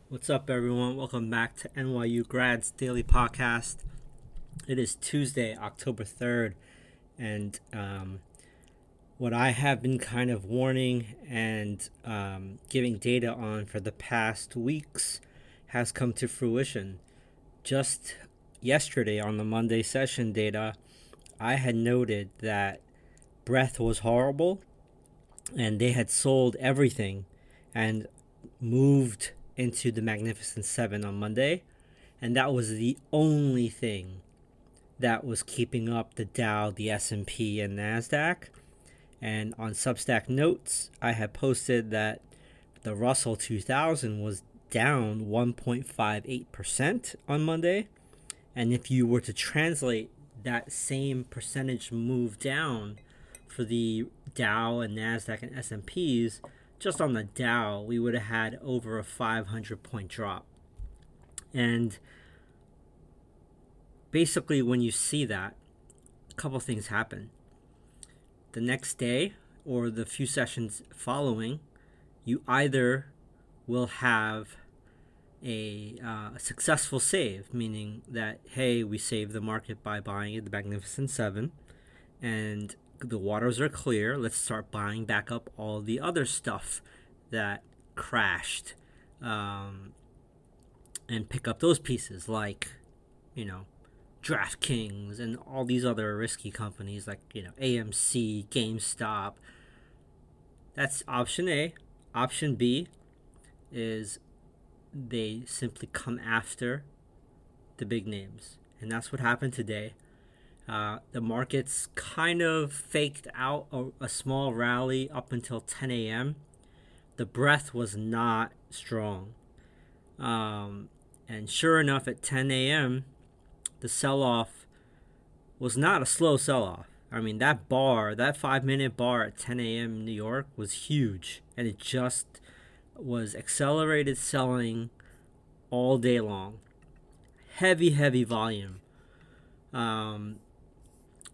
What's up, everyone? Welcome back to NYU Grads Daily Podcast. It is Tuesday, October 3rd, and what I have been kind of warning and giving data on for the past weeks has come to fruition. Just yesterday on the Monday session data, I had noted that breadth was horrible and they had sold everything and moved into the Magnificent Seven on Monday, and that was the only thing that was keeping up the Dow, the S&P, and NASDAQ. And on Substack Notes, I had posted that the Russell 2000 was down 1.58% on Monday, and if you were to translate that same percentage move down for the Dow and NASDAQ and S&Ps, just on the Dow, we would have had over a 500-point drop. And basically, when you see that, a couple things happen. The next day or the few sessions following, you either will have a successful save, meaning that, hey, we saved the market by buying the Magnificent Seven, and the waters are clear. Let's start buying back up all the other stuff that crashed, and pick up those pieces like, DraftKings and all these other risky companies like, AMC, GameStop. That's option A. Option B is they simply come after the big names. And that's what happened today. The markets kind of faked out a small rally up until 10 a.m. The breath was not strong. And sure enough, at 10 a.m., the sell-off was not a slow sell-off. I mean, that 5-minute bar at 10 a.m. in New York was huge. And it just was accelerated selling all day long. Heavy volume.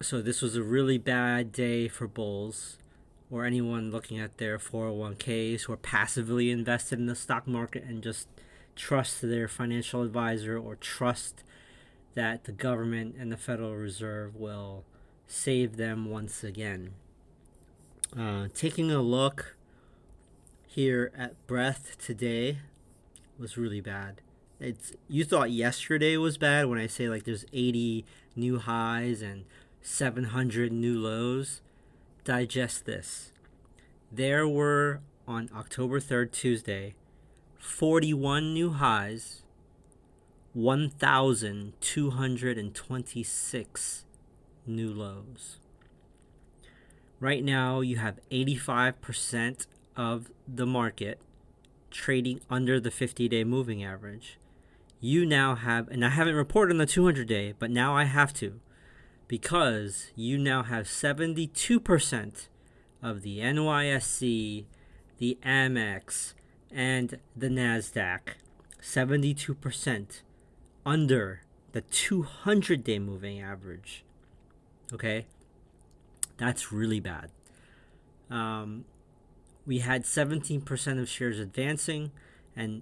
So this was a really bad day for bulls or anyone looking at their 401ks who are passively invested in the stock market and just trust their financial advisor or trust that the government and the Federal Reserve will save them once again. Taking a look here at breadth today was really bad. You thought yesterday was bad when I say like there's 80 new highs and 700 new lows. Digest this. There were, on October 3rd, Tuesday, 41 new highs, 1,226 new lows. Right now, you have 85% of the market trading under the 50-day moving average. You now have, and I haven't reported on the 200-day, but now I have to, because you now have 72% of the NYSE, the Amex, and the NASDAQ, 72% under the 200-day moving average. Okay? That's really bad. We had 17% of shares advancing and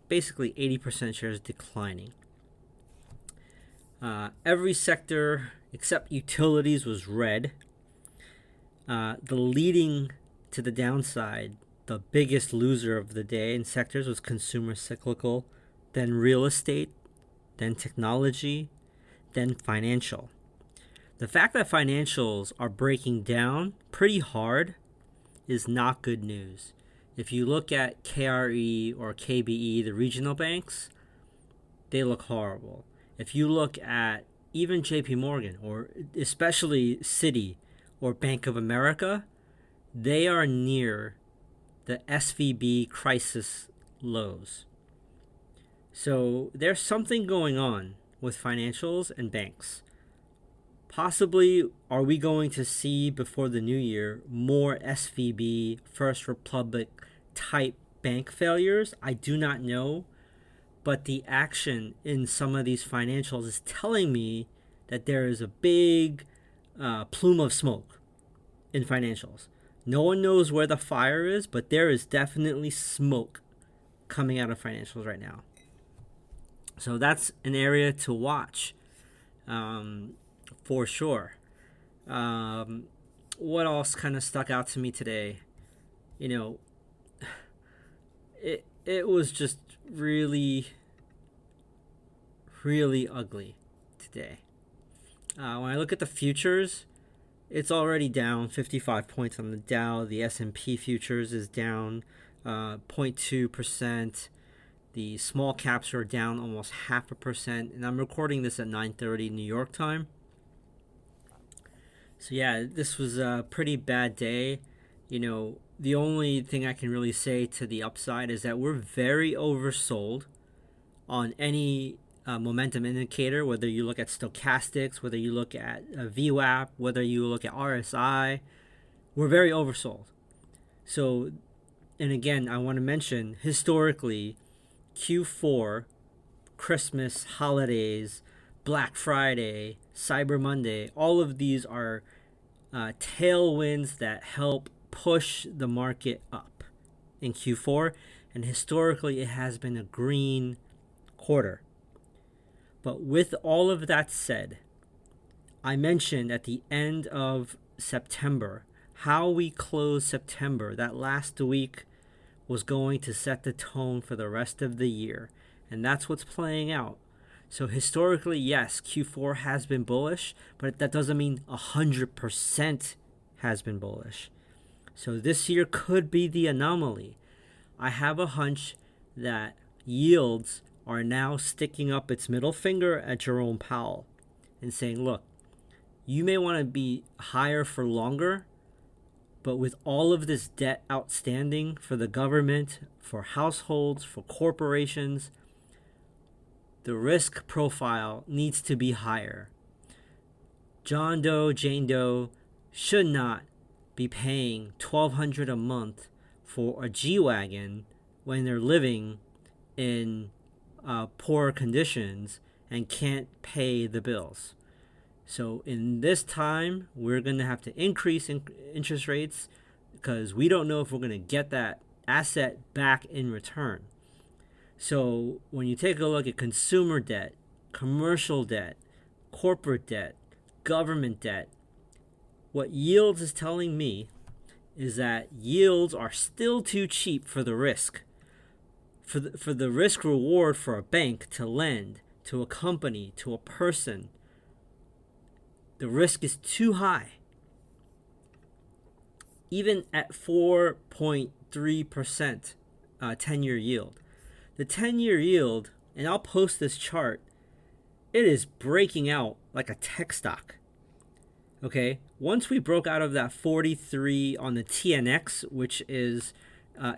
basically 80% shares declining. Every sector except utilities was red. The leading to the downside, the biggest loser of the day in sectors was consumer cyclical, then real estate, then technology, then financial. The fact that financials are breaking down pretty hard is not good news. If you look at KRE or KBE, the regional banks, they look horrible. If you look at even JP Morgan or especially Citi or Bank of America, they are near the SVB crisis lows. So there's something going on with financials and banks. Possibly, are we going to see before the new year more SVB, First Republic type bank failures? I do not know. But the action in some of these financials is telling me that there is a big plume of smoke in financials. No one knows where the fire is, but there is definitely smoke coming out of financials right now. So that's an area to watch, for sure. What else kind of stuck out to me today? You know, it was just really, really ugly today. When I look at the futures, it's already down 55 points on the Dow. The S&P futures is down 0.2%. The small caps are down almost 0.5%. And I'm recording this at 9:30 New York time. So yeah, this was a pretty bad day. You know, the only thing I can really say to the upside is that we're very oversold on any momentum indicator, whether you look at stochastics, whether you look at VWAP, whether you look at RSI. We're very oversold. So, and again, I want to mention, historically, Q4, Christmas, holidays, Black Friday, Cyber Monday, all of these are tailwinds that help push the market up in Q4. And historically, it has been a green quarter. But with all of that said, I mentioned at the end of September how we closed September. That last week was going to set the tone for the rest of the year. And that's what's playing out. So historically, yes, Q4 has been bullish, but that doesn't mean 100% has been bullish. So this year could be the anomaly. I have a hunch that yields are now sticking up its middle finger at Jerome Powell and saying, look, you may want to be higher for longer, but with all of this debt outstanding for the government, for households, for corporations, the risk profile needs to be higher. John Doe, Jane Doe should not be paying $1,200 a month for a G-Wagon when they're living in poor conditions and can't pay the bills. So in this time, we're going to have to increase interest rates because we don't know if we're going to get that asset back in return. So when you take a look at consumer debt, commercial debt, corporate debt, government debt, what yields is telling me is that yields are still too cheap for the risk. For the risk reward for a bank to lend to a company, to a person, the risk is too high. Even at 4.3% 10-year yield. The 10-year yield, and I'll post this chart, it is breaking out like a tech stock. Okay, once we broke out of that 43 on the TNX, which is,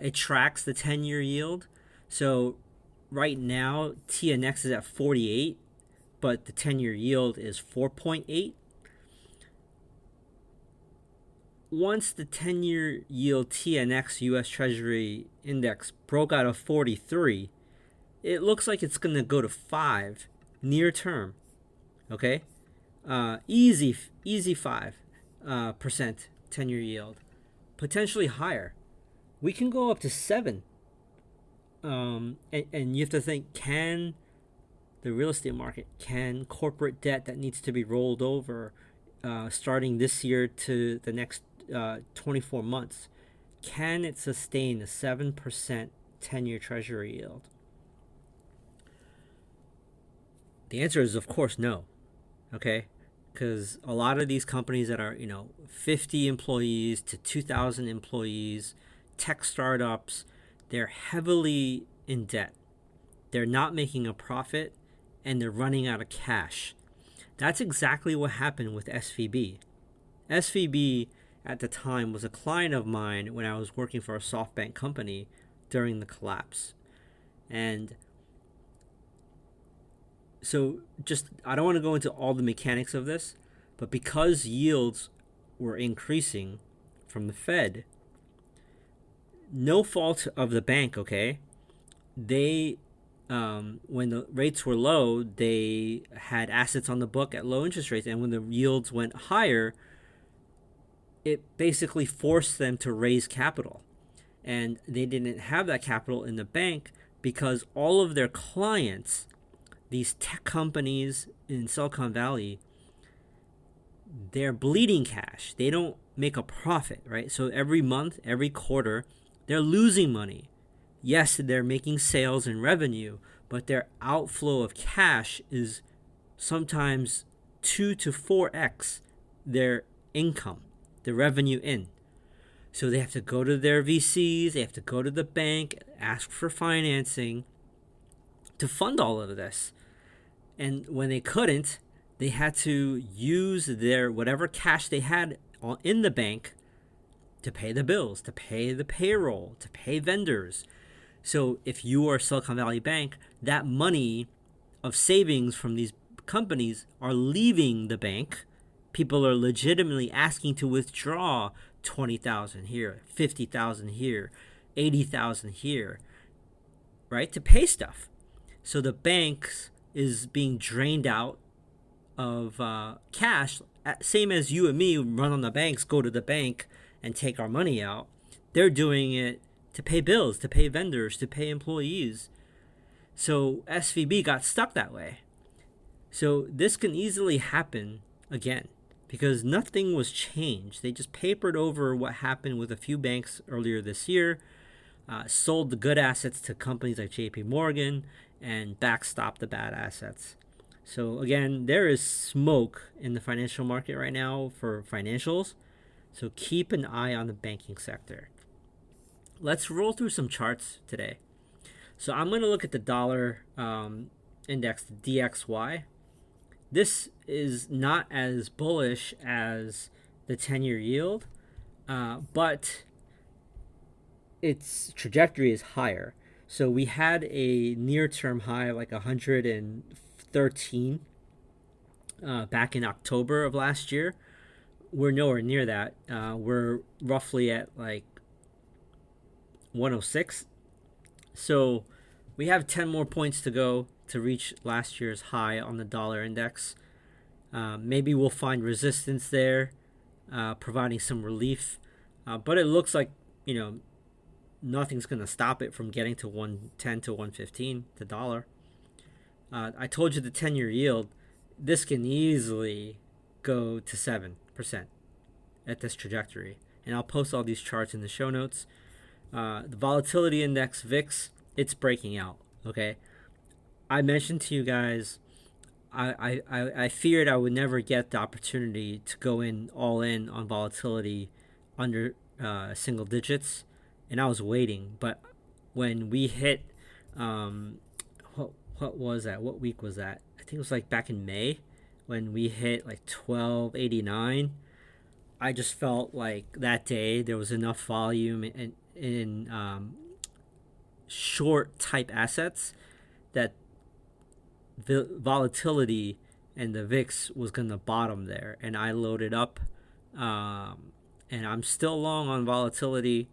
it tracks the 10-year yield. So right now, TNX is at 48, but the 10-year yield is 4.8. Once the 10-year yield TNX US Treasury Index broke out of 43, it looks like it's going to go to 5 near term. Okay? Easy 5% 10-year yield. Potentially higher. We can go up to 7. And you have to think, can the real estate market, can corporate debt that needs to be rolled over starting this year to the next 24 months, can it sustain a 7% 10-year treasury yield? The answer is, of course, no. Okay? Because a lot of these companies that are, 50 employees to 2,000 employees, tech startups, they're heavily in debt. They're not making a profit, and they're running out of cash. That's exactly what happened with SVB. SVB at the time was a client of mine when I was working for a SoftBank company during the collapse. And so I don't want to go into all the mechanics of this, but because yields were increasing from the Fed, no fault of the bank, okay? They, when the rates were low, they had assets on the book at low interest rates. And when the yields went higher, it basically forced them to raise capital. And they didn't have that capital in the bank, because all of their clients, these tech companies in Silicon Valley, they're bleeding cash. They don't make a profit, right? So every month, every quarter, they're losing money. Yes, they're making sales and revenue, but their outflow of cash is sometimes 2 to 4x their income, the revenue in. So they have to go to their VCs, they have to go to the bank, ask for financing to fund all of this. And when they couldn't, they had to use their whatever cash they had in the bank to pay the bills, to pay the payroll, to pay vendors. So if you are Silicon Valley Bank, that money of savings from these companies are leaving the bank. People are legitimately asking to withdraw 20,000 here, 50,000 here, 80,000 here, right? To pay stuff. So the banks is being drained out of cash, same as you and me run on the banks, go to the bank and take our money out. They're doing it to pay bills, to pay vendors, to pay employees. So SVB got stuck that way. So this can easily happen again because nothing was changed. They just papered over what happened with a few banks earlier this year, sold the good assets to companies like JP Morgan, and backstopped the bad assets. So again, there is smoke in the financial market right now for financials. So keep an eye on the banking sector. Let's roll through some charts today. So I'm going to look at the dollar index, the DXY. This is not as bullish as the 10-year yield, but its trajectory is higher. So we had a near-term high of like 113 back in October of last year. We're nowhere near that. We're roughly at like 106. So we have 10 more points to go to reach last year's high on the dollar index. Maybe we'll find resistance there, providing some relief. But it looks like, nothing's going to stop it from getting to 110 to 115, the dollar. I told you the 10-year yield, this can easily go to 7% at this trajectory. And I'll post all these charts in the show notes. The volatility index, VIX, it's breaking out, okay? I mentioned to you guys, I feared I would never get the opportunity to go all in on volatility under single digits, and I was waiting. But when we hit, what was that? What week was that? I think it was like back in May when we hit like 1289. I just felt like that day there was enough volume in short type assets that the volatility and the VIX was going to bottom there, and I loaded up, and I'm still long on volatility,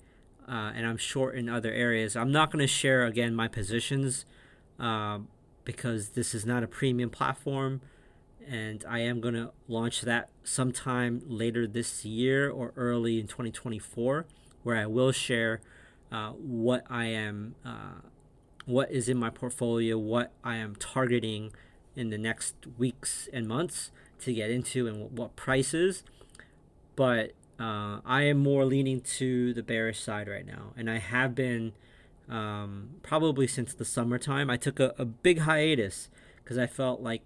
and I'm short in other areas. I'm not going to share again my positions because this is not a premium platform, and I am going to launch that sometime later this year or early in 2024, where I will share what is in my portfolio, what I am targeting in the next weeks and months to get into, and what prices. But I am more leaning to the bearish side right now, and I have been probably since the summertime. I took a big hiatus because I felt like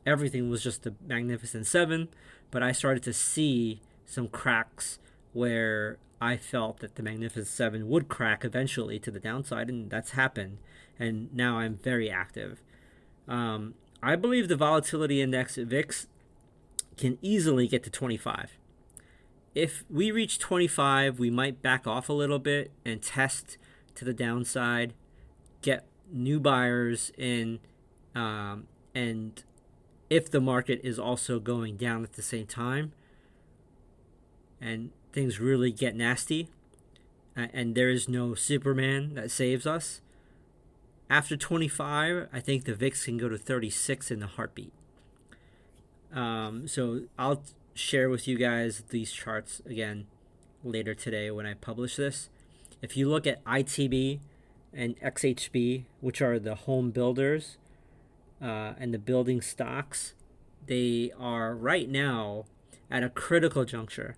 everything was just a Magnificent Seven, but I started to see some cracks where I felt that the Magnificent Seven would crack eventually to the downside, and that's happened. And now I'm very active. I believe the volatility index VIX can easily get to 25. If we reach 25, we might back off a little bit and test to the downside, get new buyers in, and if the market is also going down at the same time and things really get nasty and there is no Superman that saves us, after 25, I think the VIX can go to 36 in a heartbeat. So I'll share with you guys these charts again later today when I publish this. If you look at ITB, and XHB, which are the home builders and the building stocks, they are right now at a critical juncture.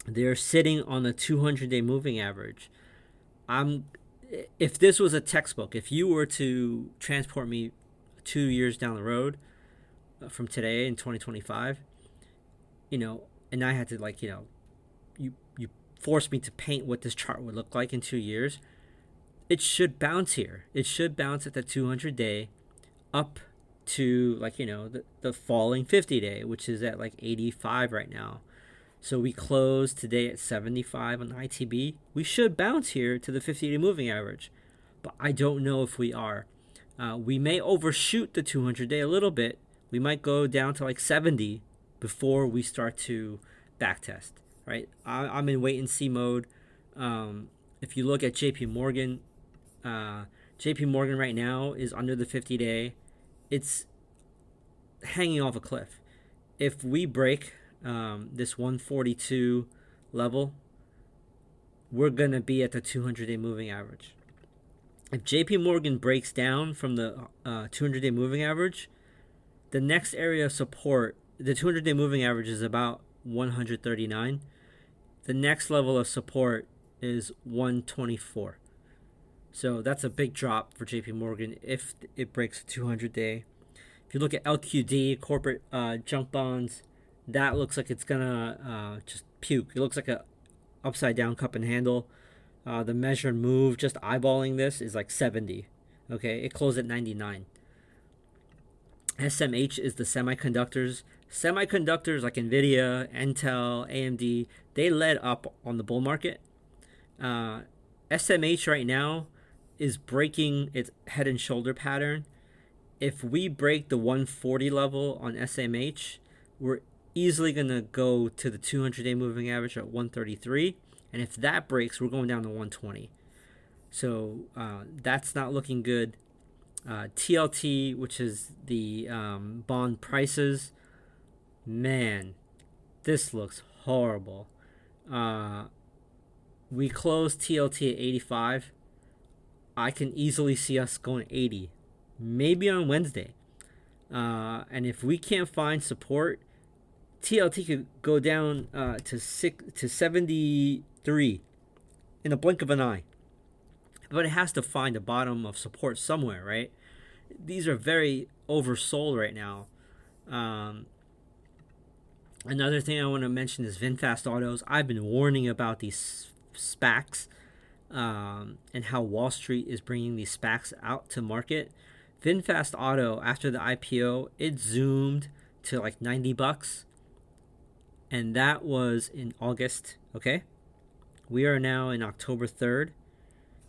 They're sitting on the 200-day moving average. If this was a textbook, if you were to transport me 2 years down the road from today in 2025, and I had to you forced me to paint what this chart would look like in 2 years, it should bounce here. It should bounce at the 200-day up to the falling 50-day, which is at 85 right now. So we closed today at 75 on the ITB. We should bounce here to the 50-day moving average, but I don't know if we are. We may overshoot the 200-day a little bit. We might go down to 70 before we start to backtest. Right? I'm in wait and see mode. If you look at JP Morgan right now is under the 50-day. It's hanging off a cliff. If we break this 142 level, we're going to be at the 200-day moving average. If JP Morgan breaks down from the 200-day moving average, the next area of support, the 200-day moving average is about 139. The next level of support is 124. So that's a big drop for JP Morgan if it breaks a 200-day. If you look at LQD, corporate junk bonds, that looks like it's gonna just puke. It looks like a upside down cup and handle. The measured move, just eyeballing this, is 70. Okay, it closed at 99. SMH is the semiconductors. Semiconductors like Nvidia, Intel, AMD, they led up on the bull market. SMH right now is breaking its head and shoulder pattern. If we break the 140 level on SMH, we're easily going to go to the 200-day moving average at 133. And if that breaks, we're going down to 120. So that's not looking good. TLT, which is the bond prices, man, this looks horrible. We closed TLT at 85. I can easily see us going 80, maybe on Wednesday. And if we can't find support, TLT could go down to 73 in a blink of an eye. But it has to find a bottom of support somewhere, right? These are very oversold right now. Another thing I want to mention is VinFast Autos. I've been warning about these SPACs and how Wall Street is bringing these SPACs out to market. VinFast Auto, after the IPO, it zoomed to $90. And that was in August, okay? We are now in October 3rd.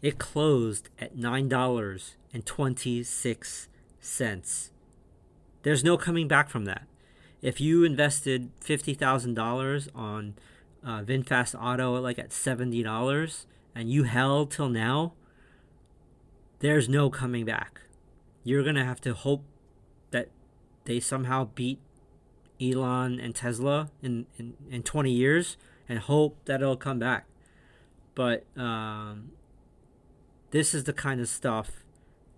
It closed at $9.26. There's no coming back from that. If you invested $50,000 on VinFast Auto at $70 and you held till now, there's no coming back. You're going to have to hope that they somehow beat Elon and Tesla in 20 years and hope that it'll come back. But this is the kind of stuff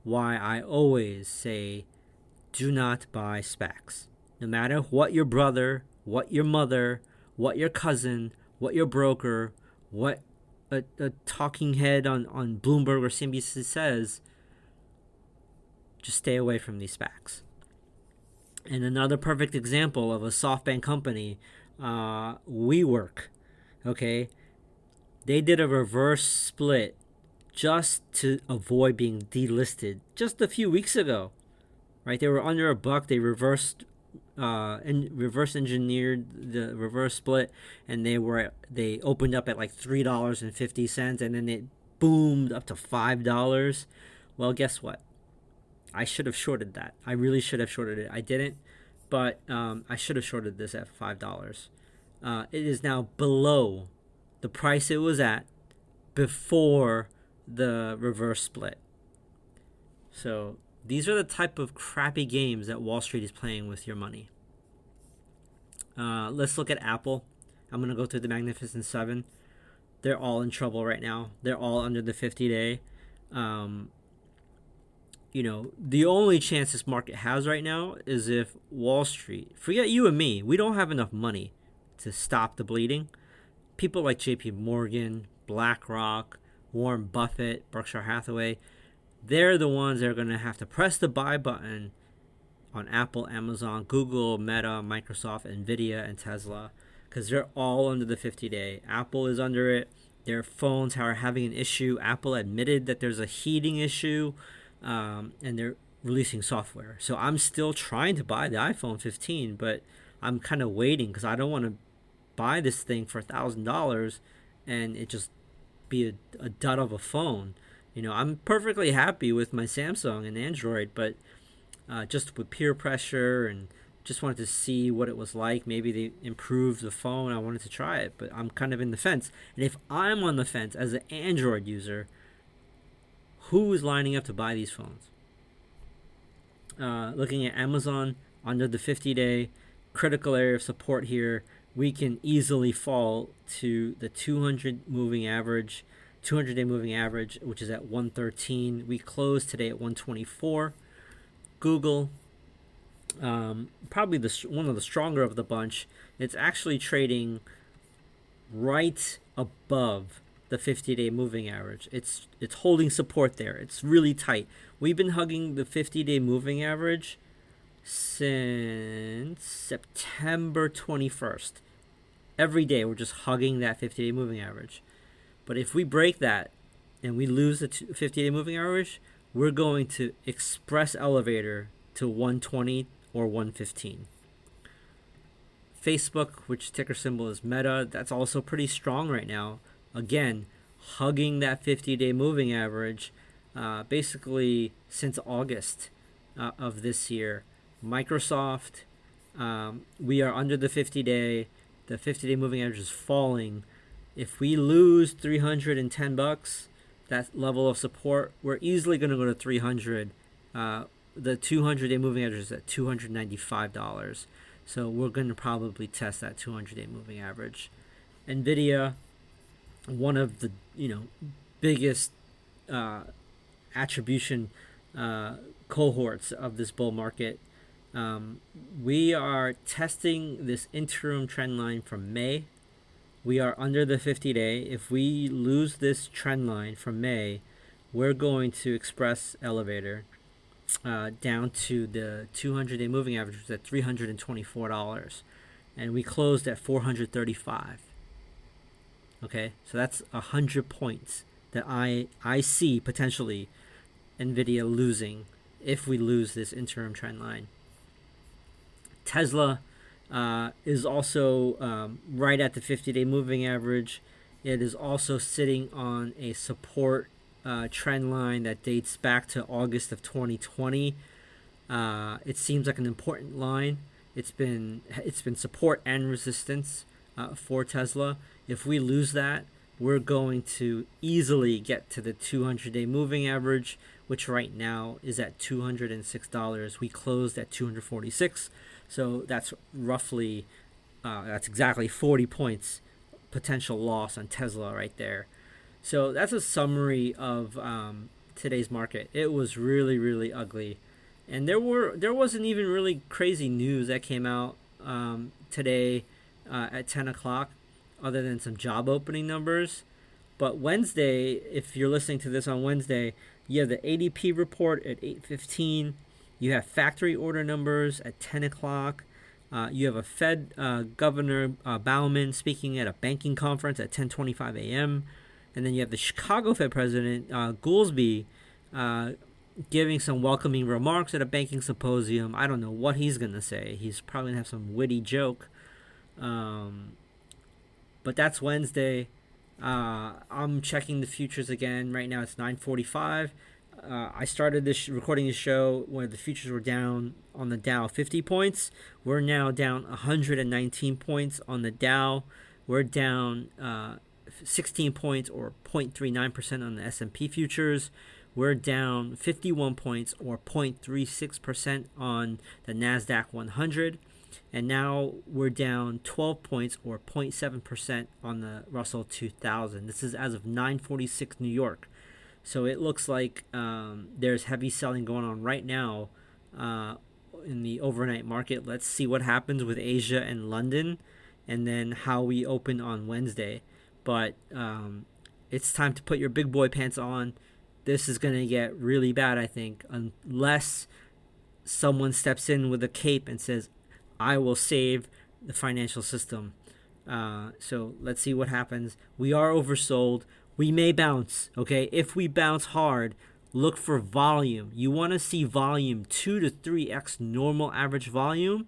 why I always say do not buy SPACs. No matter what your brother, what your mother, what your cousin, what your broker, what a talking head on Bloomberg or CNBC says, just stay away from these SPACs. And another perfect example of a SoftBank company, WeWork, okay? They did a reverse split just to avoid being delisted just a few weeks ago, right? They were under $1. They reverse engineered the reverse split, and they opened up at $3.50, and then it boomed up to $5. Well, guess what? I should have shorted that. I really should have shorted it. I didn't, but I should have shorted this at $5. It is now below the price it was at before the reverse split. So these are the type of crappy games that Wall Street is playing with your money. Let's look at Apple. I'm going to go through the Magnificent Seven. They're all in trouble right now. They're all under the 50-day. Um, the only chance this market has right now is if Wall Street, forget you and me, we don't have enough money to stop the bleeding. People like JP Morgan, BlackRock, Warren Buffett, Berkshire Hathaway, they're the ones that are going to have to press the buy button on Apple, Amazon, Google, Meta, Microsoft, Nvidia, and Tesla, because they're all under the 50-day. Apple is under it. Their phones are having an issue. Apple admitted that there's a heating issue, and they're releasing software. So I'm still trying to buy the iPhone 15, but I'm kind of waiting because I don't want to buy this thing for $1,000 and it just be a dud of a phone. I'm perfectly happy with my Samsung and Android, but just with peer pressure and just wanted to see what it was like. Maybe they improved the phone. I wanted to try it, but I'm kind of in the fence. And if I'm on the fence as an Android user, who is lining up to buy these phones? Looking at Amazon, under the 50-day, critical area of support here, we can easily fall to the 200-day moving average, which is at 113. We closed today at 124. Google, probably one of the stronger of the bunch. It's actually trading right above the 50-day moving average. It's holding support there. It's really tight. We've been hugging the 50-day moving average since September 21st. Every day we're just hugging that 50-day moving average. But if we break that and we lose the 50-day moving average, we're going to express elevator to 120 or 115. Facebook, which ticker symbol is Meta, that's also pretty strong right now. Again, hugging that 50-day moving average basically since August of this year. Microsoft, we are under the 50-day. The 50-day moving average is falling. If we lose $310, that level of support, we're easily going to go to 300. The 200-day moving average is at $295. So we're going to probably test that 200-day moving average. Nvidia, one of the biggest attribution cohorts of this bull market. We are testing this interim trend line from May. We are under the 50-day. If we lose this trend line from May, we're going to express elevator down to the 200-day moving average, which is at $324, and we closed at 435. Okay, so that's 100 points that I see potentially Nvidia losing if we lose this interim trend line. Tesla is also right at the 50-day moving average. It is also sitting on a support trend line that dates back to August of 2020. It seems like an important line. It's been support and resistance for Tesla. If we lose that, we're going to easily get to the 200-day moving average, which right now is at $206. We closed at $246. So that's roughly, that's exactly 40 points potential loss on Tesla right there. So that's a summary of today's market. It was really, really ugly. And there wasn't even really crazy news that came out today at 10 o'clock other than some job opening numbers. But Wednesday, if you're listening to this on Wednesday, you have the ADP report at 8:15. You have factory order numbers at 10 o'clock. You have a Fed Governor Bauman speaking at a banking conference at 10:25 a.m. And then you have the Chicago Fed President Goolsbee giving some welcoming remarks at a banking symposium. I don't know what he's going to say. He's probably going to have some witty joke. But that's Wednesday. I'm checking the futures again. Right now it's 9:45. I started recording this show where the futures were down on the Dow 50 points. We're now down 119 points on the Dow. We're down 16 points or 0.39% on the S&P futures. We're down 51 points or 0.36% on the NASDAQ 100. And now we're down 12 points or 0.7% on the Russell 2000. This is as of 9:46 New York. So it looks like there's heavy selling going on right now in the overnight market. Let's see what happens with Asia and London, and then how we open on Wednesday. But it's time to put your big boy pants on. This is going to get really bad, I think, unless someone steps in with a cape and says, I will save the financial system. So let's see what happens. We are oversold. We may bounce, okay? If we bounce hard, look for volume. You want to see volume 2 to 3x normal average volume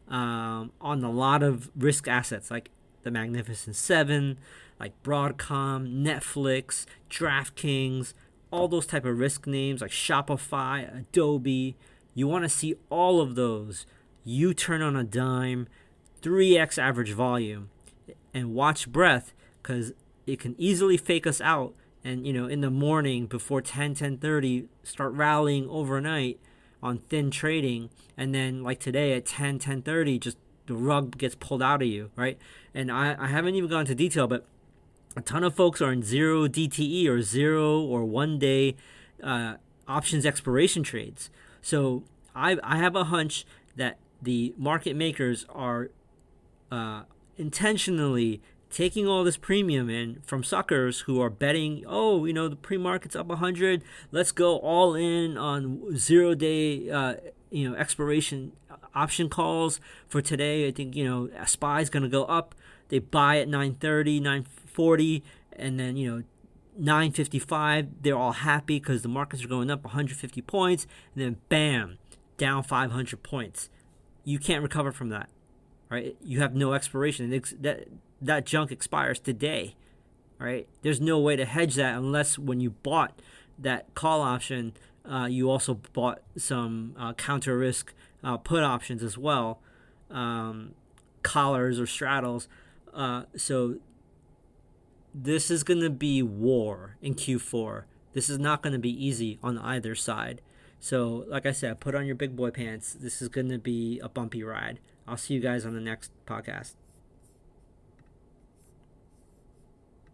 on a lot of risk assets like the Magnificent Seven, like Broadcom, Netflix, DraftKings, all those type of risk names like Shopify, Adobe. You want to see all of those. You turn on a dime, 3x average volume, and watch breath, because it can easily fake us out. And in the morning before 10:30, start rallying overnight on thin trading, and then like today at 10:30, just the rug gets pulled out of you, right? And I haven't even gone into detail, but a ton of folks are in 0 DTE or 0 or 1 day options expiration trades. So I have a hunch that the market makers are intentionally taking all this premium in from suckers who are betting, the pre-market's up 100, let's go all in on 0 day expiration option calls for today. I think SPY's going to go up. They buy at 9:30, 9:40, and then 9:55, they're all happy because the markets are going up 150 points, and then bam, down 500 points. You can't recover from that, right? You have no expiration. That junk expires today, right? There's no way to hedge that unless when you bought that call option, you also bought some counter risk put options as well, collars or straddles. So this is going to be war in Q4. This is not going to be easy on either side. So like I said, put on your big boy pants. This is going to be a bumpy ride. I'll see you guys on the next podcast.